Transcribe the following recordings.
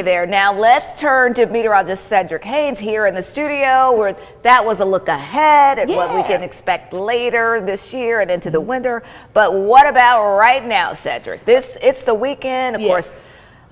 There. Now let's turn to meteorologist Cedric Haynes here in the studio, where that was a look ahead at what we can expect later this year and into the winter. But what about right now, Cedric? It's the weekend, of course.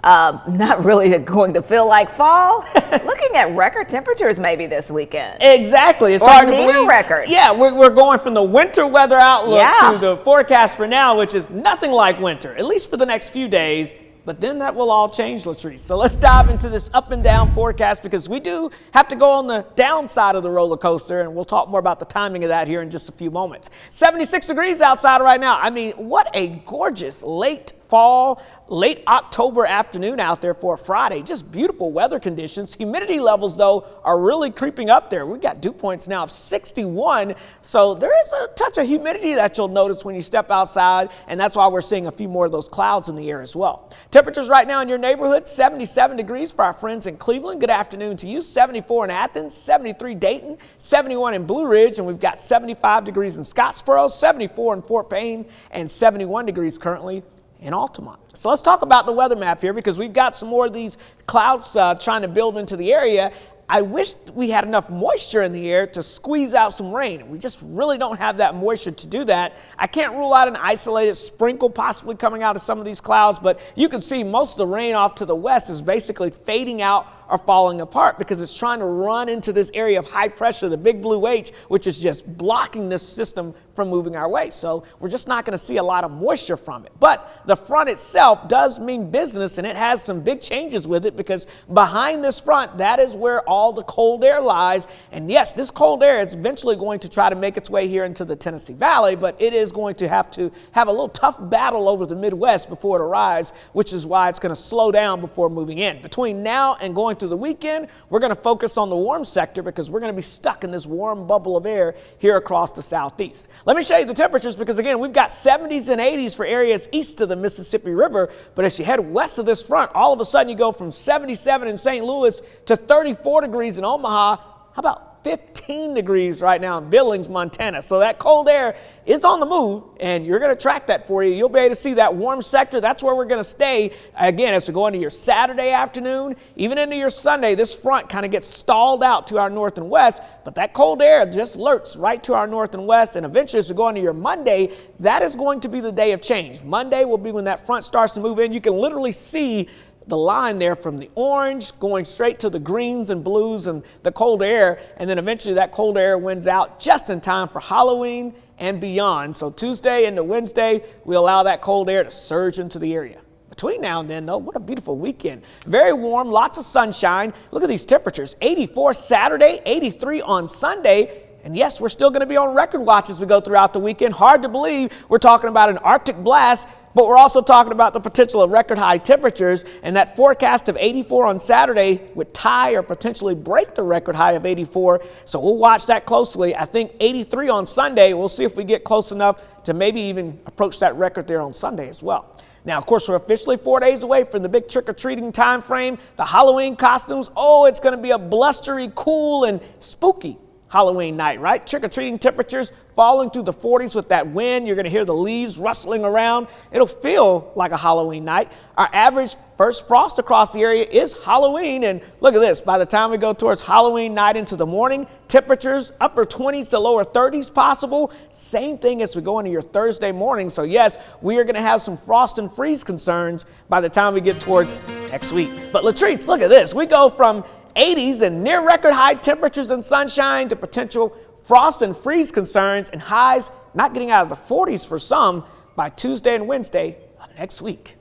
Not really going to feel like fall. Looking at record temperatures maybe this weekend. Exactly. It's hard to believe. Record. Yeah, we're going from the winter weather outlook to the forecast for now, which is nothing like winter, at least for the next few days. But then that will all change, Latrice. So let's dive into this up and down forecast, because we do have to go on the downside of the roller coaster, and we'll talk more about the timing of that here in just a few moments. 76 degrees outside right now. I mean, what a gorgeous late fall, late October afternoon out there for a Friday. Just beautiful weather conditions. Humidity levels, though, are really creeping up there. We've got dew points now of 61. So there is a touch of humidity that you'll notice when you step outside, and that's why we're seeing a few more of those clouds in the air as well. Temperatures right now in your neighborhood, 77 degrees for our friends in Cleveland. Good afternoon to you. 74 in Athens, 73 Dayton, 71 in Blue Ridge, and we've got 75 degrees in Scottsboro, 74 in Fort Payne, and 71 degrees currently in Altamont. So let's talk about the weather map here, because we've got some more of these clouds trying to build into the area. I wish we had enough moisture in the air to squeeze out some rain. We just really don't have that moisture to do that. I can't rule out an isolated sprinkle possibly coming out of some of these clouds, but you can see most of the rain off to the west is basically fading out or falling apart, because it's trying to run into this area of high pressure, the big blue H, which is just blocking this system from moving our way. So we're just not going to see a lot of moisture from it. But the front itself does mean business, and it has some big changes with it, because behind this front, that is where all the cold air lies. And yes, this cold air is eventually going to try to make its way here into the Tennessee Valley, but it is going to have a little tough battle over the Midwest before it arrives, which is why it's going to slow down before moving in. Between now and going through the weekend, we're going to focus on the warm sector, because we're going to be stuck in this warm bubble of air here across the southeast. Let me show you the temperatures, because again, we've got 70s and 80s for areas east of the Mississippi River, but as you head west of this front, all of a sudden you go from 77 in St. Louis to 34 degrees in Omaha. How about 15 degrees right now in Billings, Montana? So that cold air is on the move, and you're going to track that for you. You'll be able to see that warm sector. That's where we're going to stay. Again, as we go into your Saturday afternoon, even into your Sunday, this front kind of gets stalled out to our north and west, but that cold air just lurks right to our north and west. And eventually, as we go into your Monday, that is going to be the day of change. Monday will be when that front starts to move in. You can literally see the line there from the orange going straight to the greens and blues and the cold air, and then eventually that cold air wins out just in time for Halloween and beyond. So Tuesday into Wednesday, we allow that cold air to surge into the area. Between now and then, though, what a beautiful weekend. Very warm, lots of sunshine. Look at these temperatures. 84 Saturday, 83 on Sunday. And yes, we're still going to be on record watch as we go throughout the weekend. Hard to believe we're talking about an Arctic blast, but we're also talking about the potential of record high temperatures, and that forecast of 84 on Saturday would tie or potentially break the record high of 84. So we'll watch that closely. I think 83 on Sunday. We'll see if we get close enough to maybe even approach that record there on Sunday as well. Now, of course, we're officially 4 days away from the big trick-or-treating time frame. The Halloween costumes, it's going to be a blustery, cool, and spooky Halloween night, right? Trick-or-treating temperatures falling through the 40s with that wind. You're going to hear the leaves rustling around. It'll feel like a Halloween night. Our average first frost across the area is Halloween. And look at this. By the time we go towards Halloween night into the morning, temperatures upper 20s to lower 30s possible. Same thing as we go into your Thursday morning. So yes, we are going to have some frost and freeze concerns by the time we get towards next week. But Latrice, look at this. We go from 80s and near record high temperatures and sunshine to potential frost and freeze concerns, and highs not getting out of the 40s for some by Tuesday and Wednesday of next week.